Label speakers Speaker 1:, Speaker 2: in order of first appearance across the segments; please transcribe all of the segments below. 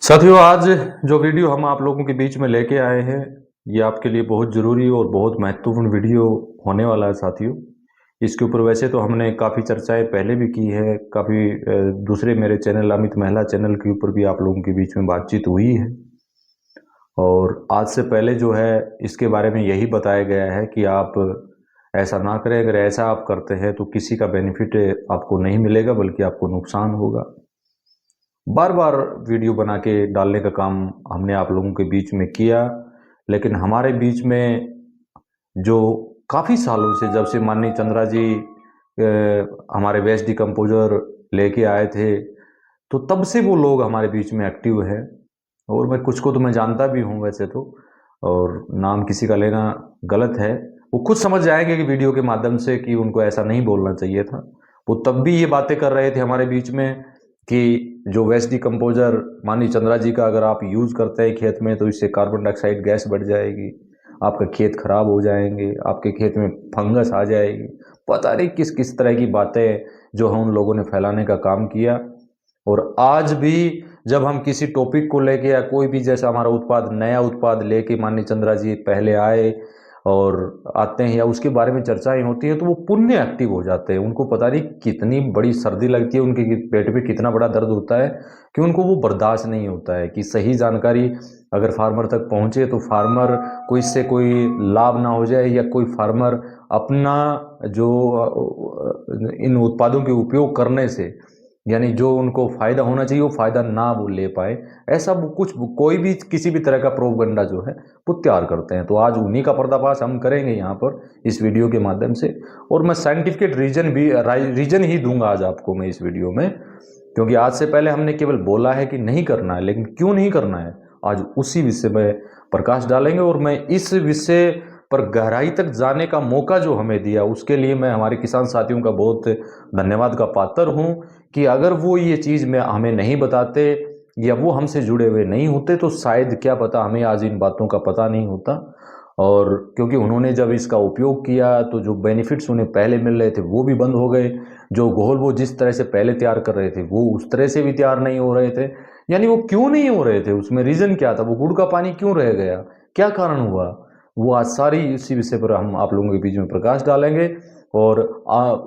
Speaker 1: साथियों, आज जो वीडियो हम आप लोगों के बीच में लेके आए हैं, ये आपके लिए बहुत ज़रूरी और बहुत महत्वपूर्ण वीडियो होने वाला है साथियों। इसके ऊपर वैसे तो हमने काफ़ी चर्चाएं पहले भी की है, काफ़ी दूसरे मेरे चैनल अमित महिला चैनल के ऊपर भी आप लोगों के बीच में बातचीत हुई है। और आज से पहले जो है इसके बारे में यही बताया गया है कि आप ऐसा ना करें। अगर ऐसा आप करते हैं तो किसी का बेनिफिट आपको नहीं मिलेगा, बल्कि आपको नुकसान होगा। बार बार वीडियो बना के डालने का काम हमने आप लोगों के बीच में किया, लेकिन हमारे बीच में जो काफ़ी सालों से, जब से माननीय चंद्रा जी हमारे वेस्ट डिकम्पोजर लेके आए थे, तो तब से वो लोग हमारे बीच में एक्टिव है। और मैं कुछ को तो मैं जानता भी हूँ वैसे तो, और नाम किसी का लेना गलत है। वो खुद समझ जाएंगे कि वीडियो के माध्यम से कि उनको ऐसा नहीं बोलना चाहिए था। वो तब भी ये बातें कर रहे थे हमारे बीच में कि जो वेस्ट डिकम्पोजर माननीय चंद्रा जी का अगर आप यूज़ करते हैं खेत में, तो इससे कार्बन डाइऑक्साइड गैस बढ़ जाएगी, आपका खेत खराब हो जाएंगे, आपके खेत में फंगस आ जाएगी। पता नहीं किस किस तरह की बातें जो हम उन लोगों ने फैलाने का काम किया। और आज भी जब हम किसी टॉपिक को लेके या कोई भी जैसा हमारा उत्पाद, नया उत्पाद लेके माननीय चंद्रा जी पहले आए और आते हैं या उसके बारे में चर्चाएं होती है, तो वो पुण्य एक्टिव हो जाते हैं। उनको पता नहीं कितनी बड़ी सर्दी लगती है, उनके पेट में कितना बड़ा दर्द होता है कि उनको वो बर्दाश्त नहीं होता है कि सही जानकारी अगर फार्मर तक पहुंचे तो फार्मर को इससे कोई लाभ ना हो जाए, या कोई फार्मर अपना जो इन उत्पादों के उपयोग करने से, यानी जो उनको फायदा होना चाहिए वो फायदा ना वो ले पाए। ऐसा वो कुछ कोई भी किसी भी तरह का प्रोपगंडा जो है वो तैयार करते हैं। तो आज उन्हीं का पर्दाफाश हम करेंगे यहाँ पर इस वीडियो के माध्यम से। और मैं साइंटिफिक रीजन ही दूंगा आज आपको मैं इस वीडियो में, क्योंकि आज से पहले हमने केवल बोला है कि नहीं करना है, लेकिन क्यों नहीं करना है आज उसी विषय में प्रकाश डालेंगे। और मैं इस विषय पर गहराई तक जाने का मौका जो हमें दिया, उसके लिए मैं हमारे किसान साथियों का बहुत धन्यवाद का पात्र हूँ कि अगर वो ये चीज़ में हमें नहीं बताते या वो हमसे जुड़े हुए नहीं होते, तो शायद क्या पता हमें आज इन बातों का पता नहीं होता। और क्योंकि उन्होंने जब इसका उपयोग किया तो जो बेनिफिट्स उन्हें पहले मिल रहे थे वो भी बंद हो गए। जो घोल वो जिस तरह से पहले तैयार कर रहे थे वो उस तरह से भी तैयार नहीं हो रहे थे। यानी वो क्यों नहीं हो रहे थे, उसमें रीज़न क्या था, वो गुड़ का पानी क्यों रह गया, क्या कारण हुआ, वो आज सारी इसी विषय पर हम आप लोगों के बीच में प्रकाश डालेंगे। और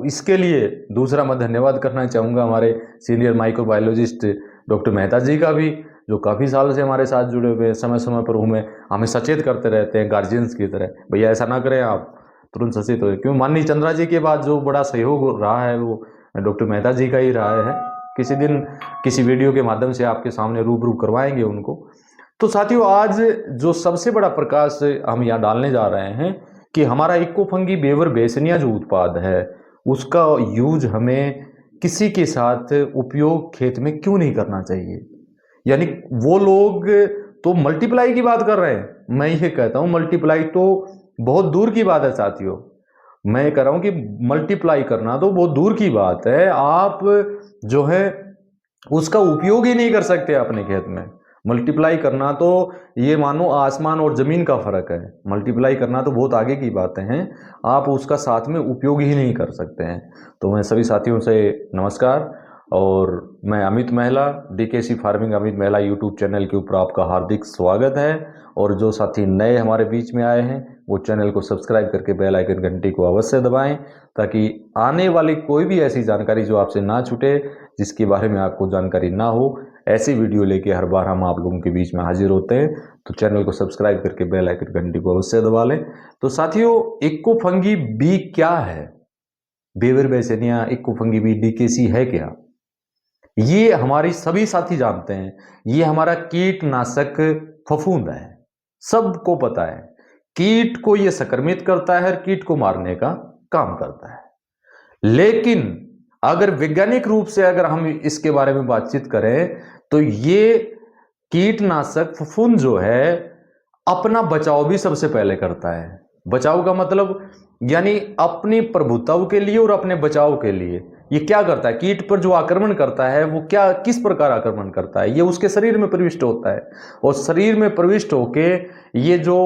Speaker 1: इसके लिए दूसरा मैं धन्यवाद करना चाहूँगा हमारे सीनियर माइक्रोबायोलॉजिस्ट डॉक्टर मेहता जी का भी, जो काफ़ी सालों से हमारे साथ जुड़े हुए हैं। समय समय पर हमें सचेत करते रहते हैं गार्जियंस की तरह, भैया ऐसा ना करें आप, तुरंत सचेत हो। क्यों, माननीय चंद्रा जी के बाद जो बड़ा सहयोग रहा है वो डॉक्टर मेहता जी का ही रहा है। किसी दिन किसी वीडियो के माध्यम से आपके सामने रूबरू करवाएंगे उनको। तो साथियों, आज जो सबसे बड़ा प्रकाश हम यहाँ डालने जा रहे हैं कि हमारा इको फंगी बेवर बेसनिया जो उत्पाद है, उसका यूज हमें किसी के साथ उपयोग खेत में क्यों नहीं करना चाहिए। यानी वो लोग तो मल्टीप्लाई की बात कर रहे हैं, मैं ये कहता हूं मल्टीप्लाई तो बहुत दूर की बात है साथियों। मैं ये कह रहा हूं कि मल्टीप्लाई करना तो बहुत दूर की बात है, आप जो है उसका उपयोग ही नहीं कर सकते अपने खेत में। मल्टीप्लाई करना तो ये मानो आसमान और जमीन का फर्क है। मल्टीप्लाई करना तो बहुत आगे की बातें हैं, आप उसका साथ में उपयोग ही नहीं कर सकते हैं। तो मैं सभी साथियों से नमस्कार, और मैं अमित महिला डीकेसी फार्मिंग अमित महिला यूट्यूब चैनल के ऊपर आपका हार्दिक स्वागत है। और जो साथी नए हमारे बीच में आए हैं वो चैनल को सब्सक्राइब करके बेल आइकन घंटी को अवश्य दबाएं, ताकि आने वाली कोई भी ऐसी जानकारी जो आपसे ना छूटे, जिसके बारे में आपको जानकारी ना हो, ऐसी वीडियो लेके हर बार हम आप लोगों के बीच में हाजिर होते हैं। तो चैनल को सब्सक्राइब करके बेल आइकन घंटी को अवश्य दबा लें। तो साथियों, इको फंगी बी क्या है, बेवर बेसिनिया इको फंगी बी डीकेसी है क्या, ये हमारी सभी साथी जानते हैं। ये हमारा कीटनाशक फफूंद है, सबको पता है। कीट को ये संक्रमित करता है, कीट को मारने का काम करता है। लेकिन अगर वैज्ञानिक रूप से अगर हम इसके बारे में बातचीत करें, तो ये कीटनाशक फफूंद जो है अपना बचाव भी सबसे पहले करता है। बचाव का मतलब यानी अपनी प्रभुत्व के लिए और अपने बचाव के लिए। ये क्या करता है, कीट पर जो आक्रमण करता है वो क्या किस प्रकार आक्रमण करता है, ये उसके शरीर में प्रविष्ट होता है और शरीर में प्रविष्ट होके ये जो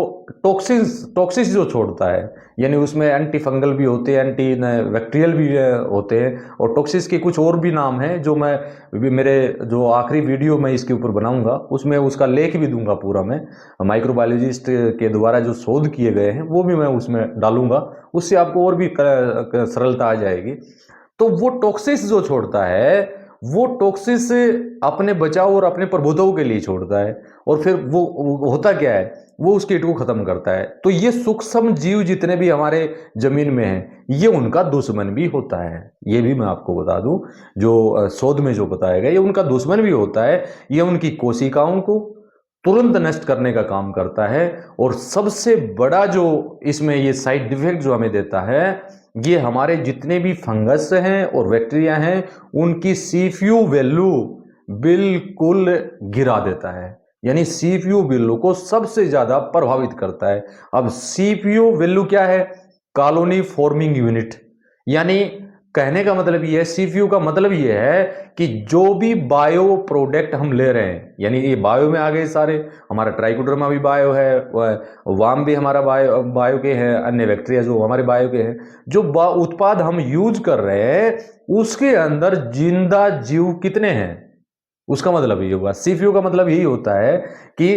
Speaker 1: टॉक्सिस जो छोड़ता है, यानी उसमें एंटी फंगल भी होते हैं, एंटी बैक्टीरियल भी होते हैं, और टॉक्सिस के कुछ और भी नाम हैं जो मैं मेरे जो आखिरी वीडियो मैं इसके ऊपर बनाऊंगा उसमें उसका लेख भी दूंगा पूरा, मैं माइक्रोबायोलॉजिस्ट के द्वारा जो शोध किए गए हैं वो भी मैं उसमें डालूंगा, उससे आपको और भी सरलता आ जाएगी। तो वो टॉक्सिस जो छोड़ता है वो टॉक्सिस अपने बचाव और अपने प्रभुत्व के लिए छोड़ता है, और फिर वो होता क्या है, वो उस कीट को खत्म करता है। तो ये सूक्ष्म जीव जितने भी हमारे जमीन में हैं ये उनका दुश्मन भी होता है, ये भी मैं आपको बता दूं, जो शोध में जो बताया गया ये उनका दुश्मन भी होता है। ये उनकी कोशिकाओं को तुरंत नष्ट करने का काम करता है, और सबसे बड़ा जो इसमें ये साइड इफेक्ट जो हमें देता है, ये हमारे जितने भी फंगस हैं और बैक्टीरिया हैं उनकी सीपीयू वैल्यू बिल्कुल गिरा देता है, यानी सीपीयू वैल्यू को सबसे ज्यादा प्रभावित करता है। अब सीपीयू वैल्यू क्या है, कॉलोनी फॉर्मिंग यूनिट, यानी कहने का मतलब ये है, सीपीयू का मतलब ये है कि जो भी बायो प्रोडक्ट हम ले रहे हैं, यानी ये बायो में आ गए सारे, हमारा ट्राइकोडर्मा भी बायो है, वाम भी हमारा बायो के हैं, अन्य बैक्टीरिया जो हमारे बायो के हैं, जो उत्पाद हम यूज कर रहे हैं उसके अंदर जिंदा जीव कितने हैं, उसका मतलब ये होगा। सीपीयू का मतलब यही होता है कि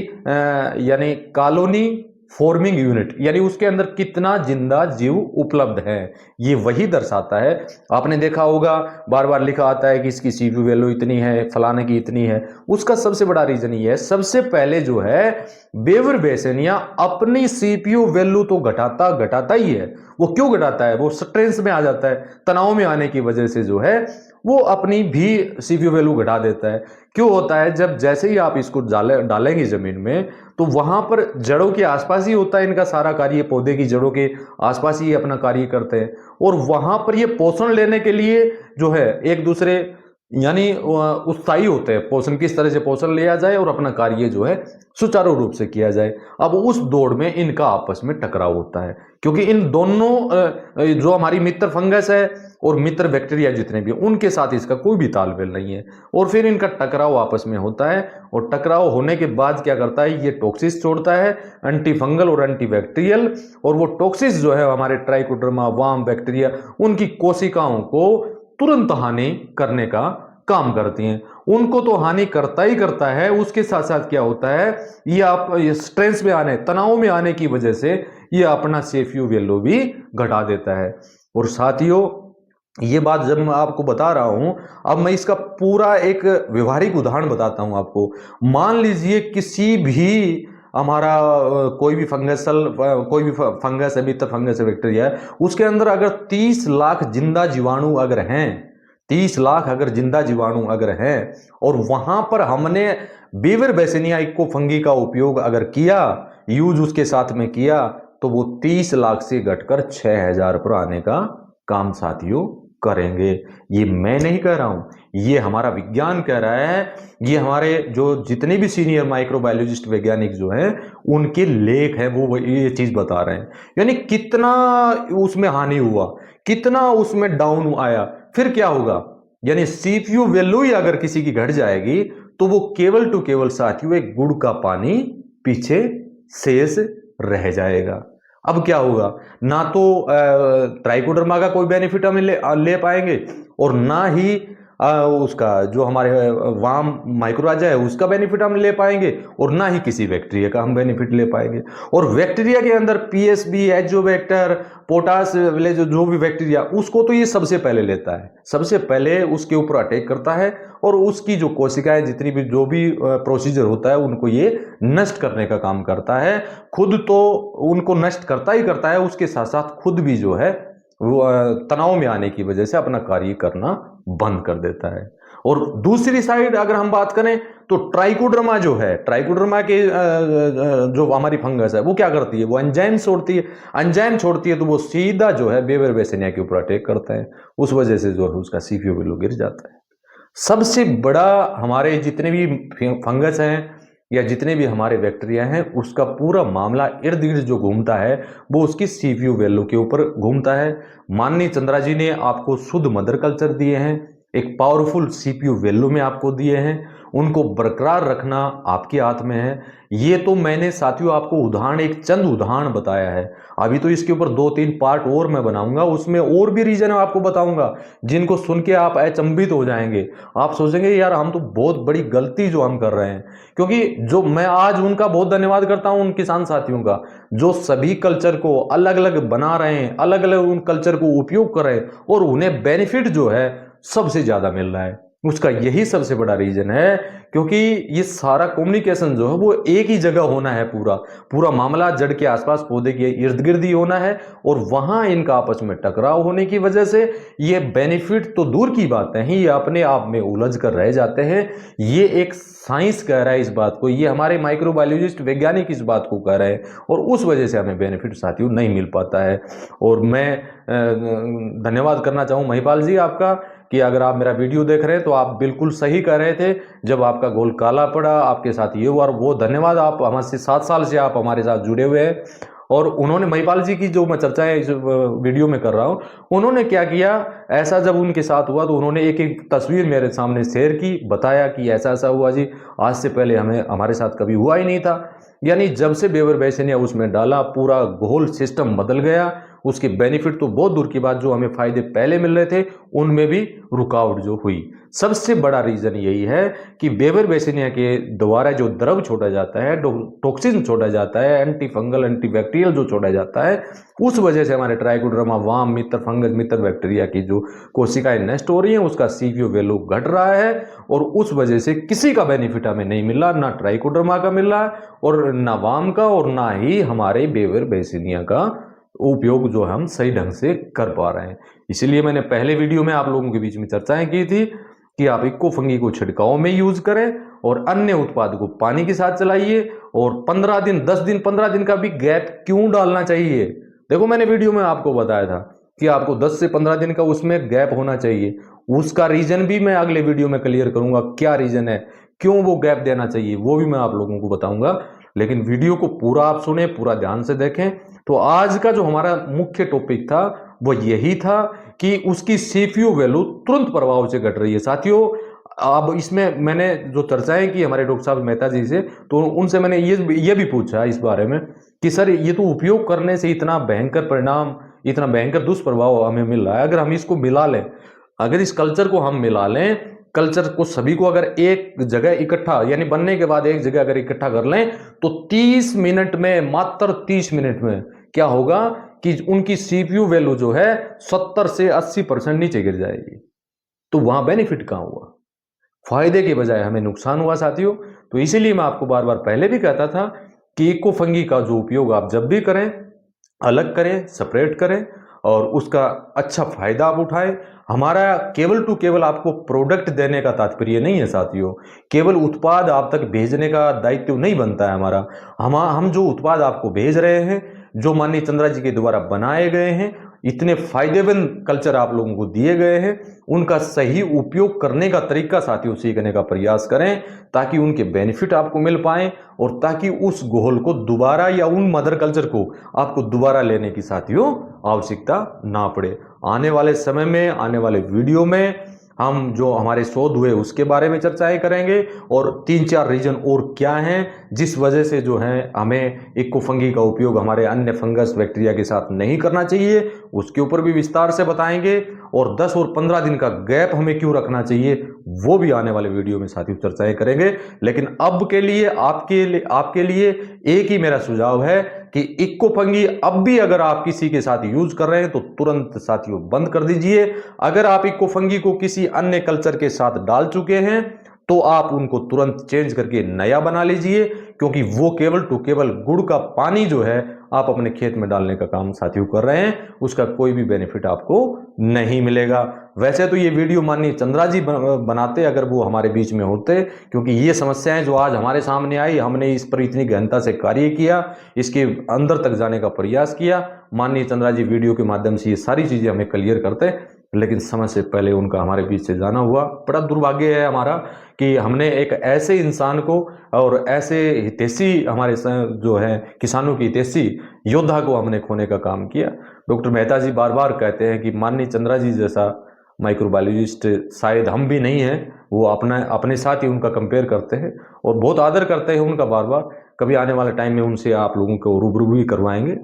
Speaker 1: यानी कॉलोनी फॉर्मिंग यूनिट, यानी उसके अंदर कितना जिंदा जीव उपलब्ध है, ये वही दर्शाता है। आपने देखा होगा बार बार लिखा आता है कि इसकी सीपीयू वैल्यू इतनी है, फलाने की इतनी है। उसका सबसे बड़ा रीजन ये है, सबसे पहले जो है बेवर बेसिनिया अपनी सीपीयू वैल्यू तो घटाता ही है। वो क्यों घटाता है, वो स्ट्रेस में आ जाता है, तनाव में आने की वजह से जो है वो अपनी भी सीपीयू वैल्यू घटा देता है। क्यों होता है, जब जैसे ही आप इसको डालेंगे जमीन में तो वहां पर जड़ों के आसपास ही होता है इनका सारा कार्य, पौधे की जड़ों के आसपास ही अपना कार्य करते हैं, और वहां पर ये पोषण लेने के लिए जो है एक दूसरे यानी उत्साही होते हैं, पोषण किस तरह से पोषण लिया जाए और अपना कार्य जो है सुचारू रूप से किया जाए। अब उस दौड़ में इनका आपस में टकराव होता है, क्योंकि इन दोनों जो हमारी मित्र फंगस है और मित्र बैक्टीरिया जितने भी उनके साथ इसका कोई भी तालमेल नहीं है, और फिर इनका टकराव आपस में होता है, और टकराव होने के बाद क्या करता है, ये टॉक्सिस छोड़ता है, एंटी फंगल और एंटी बैक्टीरियल, और वो टॉक्सिस जो है हमारे ट्राइकोडर्मा वार्म बैक्टीरिया उनकी कोशिकाओं को तुरंत हानि करने का काम करती हैं। उनको तो हानि करता ही करता है, उसके साथ साथ क्या होता है, ये आप स्ट्रेस में आने, तनाव में आने की वजह से ये अपना सीपीयू वैल्यू भी घटा देता है। और साथियों ये बात जब मैं आपको बता रहा हूं, अब मैं इसका पूरा एक व्यवहारिक उदाहरण बताता हूं आपको। मान लीजिए किसी भी हमारा कोई भी कोई भी फंगस है, मित्र फंगस है, बैक्टीरिया है, उसके अंदर अगर 30 लाख जिंदा जीवाणु अगर हैं, 30 लाख अगर जिंदा जीवाणु अगर हैं, और वहां पर हमने बीवर बेसिनिया इको फंगी का उपयोग अगर किया, यूज उसके साथ में किया, तो वो 30 लाख से घटकर 6000 पर आने का काम साथियों करेंगे। ये मैं नहीं कह रहा हूं, ये हमारा विज्ञान कह रहा है, ये हमारे जो जितने भी सीनियर माइक्रोबायोलॉजिस्ट वैज्ञानिक जो हैं उनके लेख हैं वो ये चीज बता रहे हैं। यानी कितना उसमें हानि हुआ, कितना उसमें डाउन आया, फिर क्या होगा, यानी सीपीयू वैल्यू ही अगर किसी की घट जाएगी तो वो केवल टू केवल साथियों एक गुड़ का पानी पीछे शेष रह जाएगा। अब क्या होगा, ना तो ट्राइकोडर्मा का कोई बेनिफिट हम ले पाएंगे, और ना ही उसका जो हमारे वाम माइक्रोराजा है उसका बेनिफिट हम ले पाएंगे, और ना ही किसी बैक्टीरिया का हम बेनिफिट ले पाएंगे। और बैक्टीरिया के अंदर पीएसबी, एजोबैक्टर, पोटास वाले जो भी बैक्टीरिया, उसको तो ये सबसे पहले लेता है, सबसे पहले उसके ऊपर अटैक करता है, और उसकी जो कोशिकाएं जितनी भी जो भी प्रोसीजर होता है उनको ये नष्ट करने का काम करता है। खुद तो उनको नष्ट करता ही करता है, उसके साथ साथ खुद भी जो है वो तनाव में आने की वजह से अपना कार्य करना बंद कर देता है। और दूसरी साइड अगर हम बात करें तो ट्राइकोडर्मा जो है, ट्राइकोडर्मा के जो हमारी फंगस है वो क्या करती है, वो एंजाइम छोड़ती है, एंजाइम छोड़ती है तो वो सीधा जो है बेवर बेसिनिया के ऊपर अटैक करता है, उस वजह से जो है उसका सीपीयू वैल्यू गिर जाता है। सबसे बड़ा हमारे जितने भी फंगस हैं या जितने भी हमारे बैक्टीरिया हैं उसका पूरा मामला इर्द गिर्द जो घूमता है वो उसकी CPU वैल्यू के ऊपर घूमता है। माननीय चंद्रा जी ने आपको शुद्ध मदर कल्चर दिए हैं, एक पावरफुल CPU वैल्यू में आपको दिए हैं, उनको बरकरार रखना आपके हाथ में है। ये तो मैंने साथियों आपको उदाहरण, एक चंद उदाहरण बताया है। अभी तो इसके ऊपर 2-3 पार्ट और मैं बनाऊंगा, उसमें और भी रीजन आपको बताऊंगा जिनको सुन के आप अचंभित हो जाएंगे। आप सोचेंगे यार हम तो बहुत बड़ी गलती जो हम कर रहे हैं, क्योंकि जो मैं आज उनका बहुत धन्यवाद करता हूं उन किसान साथियों का जो सभी कल्चर को अलग अलग बना रहे हैं, अलग अलग उन कल्चर को उपयोग कर रहे हैं और उन्हें बेनिफिट जो है सबसे ज्यादा मिल रहा है। उसका यही सबसे बड़ा रीजन है, क्योंकि ये सारा कम्युनिकेशन जो है वो एक ही जगह होना है, पूरा पूरा मामला जड़ के आसपास पौधे के इर्द गिर्द ही होना है और वहां इनका आपस में टकराव होने की वजह से ये बेनिफिट तो दूर की बात है, ये अपने आप में उलझ कर रह जाते हैं। ये एक साइंस कह रहा है इस बात को, ये हमारे माइक्रोबायोलॉजिस्ट वैज्ञानिक इस बात को कह रहे हैं और उस वजह से हमें बेनिफिट साथियों नहीं मिल पाता है। और मैं धन्यवाद करना चाहूँ महिपाल जी आपका कि अगर आप मेरा वीडियो देख रहे हैं तो आप बिल्कुल सही कह रहे थे। जब आपका गोल काला पड़ा आपके साथ ये हुआ, और वो धन्यवाद, आप हमारे 7 साल से आप हमारे साथ जुड़े हुए हैं। और उन्होंने महिपाल जी की जो मैं चर्चाएं इस वीडियो में कर रहा हूं, उन्होंने क्या किया, ऐसा जब उनके साथ हुआ तो उन्होंने एक एक तस्वीर मेरे सामने शेयर की, बताया कि ऐसा ऐसा हुआ जी, आज से पहले हमारे साथ कभी हुआ ही नहीं था। यानी जब से बेवर बेसिनिया उसमें डाला पूरा होल सिस्टम बदल गया। उसके बेनिफिट तो बहुत दूर की बात, जो हमें फायदे पहले मिल रहे थे उनमें भी रुकावट जो हुई। सबसे बड़ा रीजन यही है कि बेवर बेसिनिया के द्वारा जो द्रव छोड़ा जाता है, टॉक्सिन छोड़ा जाता है, एंटी फंगल एंटी बैक्टीरियल जो छोड़ा जाता है, उस वजह से हमारे ट्राइकोडर्मा वाम मित्र फंगस मित्र बैक्टीरिया की जो कोशिकाएं नष्ट हो रही हैं उसका CPU वैल्यू घट रहा है और उस वजह से किसी का बेनिफिट हमें नहीं मिल रहा, ना ट्राइकोडर्मा का मिल रहा है और ना वाम का और ना ही हमारे बेवर बेसिनिया का उपयोग जो हम सही ढंग से कर पा रहे हैं। इसीलिए मैंने पहले वीडियो में आप लोगों के बीच में चर्चाएं की थी कि आप इक्को फंगी को छिड़काव में यूज करें और अन्य उत्पाद को पानी के साथ चलाइए और 15 दिन 10 दिन 15 दिन का भी गैप क्यों डालना चाहिए। देखो मैंने वीडियो में आपको बताया था कि आपको 10 से 15 दिन का उसमें गैप होना चाहिए। उसका रीजन भी मैं अगले वीडियो में क्लियर करूंगा, क्या रीजन है, क्यों वो गैप देना चाहिए, वो भी मैं आप लोगों को बताऊंगा। लेकिन वीडियो को पूरा आप सुने, पूरा ध्यान से देखें। तो आज का जो हमारा मुख्य टॉपिक था वो यही था कि उसकी CPU वैल्यू तुरंत प्रभाव से घट रही है साथियों। अब इसमें मैंने जो चर्चाएं की हमारे डॉक्टर साहब मेहता जी से, तो उनसे मैंने ये भी पूछा इस बारे में कि सर ये तो उपयोग करने से इतना भयंकर परिणाम, इतना भयंकर दुष्प्रभाव हमें मिल रहा है, अगर हम इसको मिला लें, अगर इस कल्चर को हम मिला लें, कल्चर को सभी को अगर एक जगह इकट्ठा, यानी बनने के बाद एक जगह अगर इकट्ठा कर लें तो 30 मिनट में, मात्र 30 मिनट में क्या होगा कि उनकी CPU वैल्यू जो है 70 से 80% नीचे गिर जाएगी। तो वहां बेनिफिट कहां हुआ, फायदे के बजाय हमें नुकसान हुआ साथियों। तो इसीलिए मैं आपको बार बार पहले भी कहता था कि इको फंगी का जो उपयोग आप जब भी करें, अलग करें, सेपरेट करें और उसका अच्छा फायदा आप उठाएं। हमारा केवल टू केवल आपको प्रोडक्ट देने का तात्पर्य नहीं है साथियों, केवल उत्पाद आप तक भेजने का दायित्व नहीं बनता है हमारा। हम जो उत्पाद आपको भेज रहे हैं, जो माननीय चंद्रा जी के द्वारा बनाए गए हैं, इतने फायदेमंद कल्चर आप लोगों को दिए गए हैं, उनका सही उपयोग करने का तरीका साथियों सीखने का प्रयास करें ताकि उनके बेनिफिट आपको मिल पाए और ताकि उस घोल को दोबारा या उन मदर कल्चर को आपको दोबारा लेने की साथियों आवश्यकता ना पड़े। आने वाले समय में, आने वाले वीडियो में हम जो हमारे शोध हुए उसके बारे में चर्चाएं करेंगे और 3-4 रीजन और क्या हैं जिस वजह से जो है हमें इक्को फंगी का उपयोग हमारे अन्य फंगस बैक्टीरिया के साथ नहीं करना चाहिए, उसके ऊपर भी विस्तार से बताएंगे। और 10 और 15 दिन का गैप हमें क्यों रखना चाहिए वो भी आने वाले वीडियो में साथियों चर्चाएं करेंगे। लेकिन अब के लिए आपके लिए एक ही मेरा सुझाव है कि इक्को फंगी अब भी अगर आप किसी के साथ यूज कर रहे हैं तो तुरंत साथियों बंद कर दीजिए। अगर आप इक्को फंगी को किसी अन्य कल्चर के साथ डाल चुके हैं तो आप उनको तुरंत चेंज करके नया बना लीजिए, क्योंकि वो केवल टू केवल गुड़ का पानी जो है आप अपने खेत में डालने का काम साथियों कर रहे हैं, उसका कोई भी बेनिफिट आपको नहीं मिलेगा। वैसे तो ये वीडियो माननीय चंद्रा जी बनाते अगर वो हमारे बीच में होते, क्योंकि ये समस्याएं जो आज हमारे सामने आई, हमने इस पर इतनी गहनता से कार्य किया, इसके अंदर तक जाने का प्रयास किया। माननीय चंद्रा जी वीडियो के माध्यम से ये सारी चीजें हमें क्लियर करते, लेकिन समय से पहले उनका हमारे बीच से जाना हुआ। बड़ा दुर्भाग्य है हमारा कि हमने एक ऐसे इंसान को और ऐसे हितैषी हमारे जो है किसानों की हितैषी योद्धा को हमने खोने का काम किया। डॉक्टर मेहता जी बार बार कहते हैं कि माननीय चंद्रा जी जैसा माइक्रोबायोलॉजिस्ट शायद हम भी नहीं हैं, वो अपने साथ ही उनका कंपेयर करते हैं और बहुत आदर करते हैं उनका बार बार। कभी आने वाले टाइम में उनसे आप लोगों को रूबरू भी करवाएंगे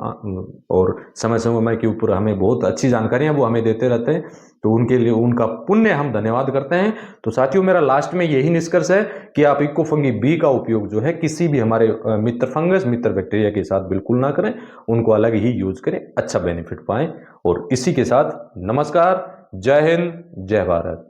Speaker 1: और समय समय के ऊपर हमें बहुत अच्छी जानकारियां वो हमें देते रहते हैं, तो उनके लिए उनका पुण्य हम धन्यवाद करते हैं। तो साथियों, मेरा लास्ट में यही निष्कर्ष है कि आप इकोफंगी बी का उपयोग जो है किसी भी हमारे मित्र फंगस मित्र बैक्टीरिया के साथ बिल्कुल ना करें, उनको अलग ही यूज करें, अच्छा बेनिफिट पाएं। और इसी के साथ नमस्कार, जय हिंद, जय भारत।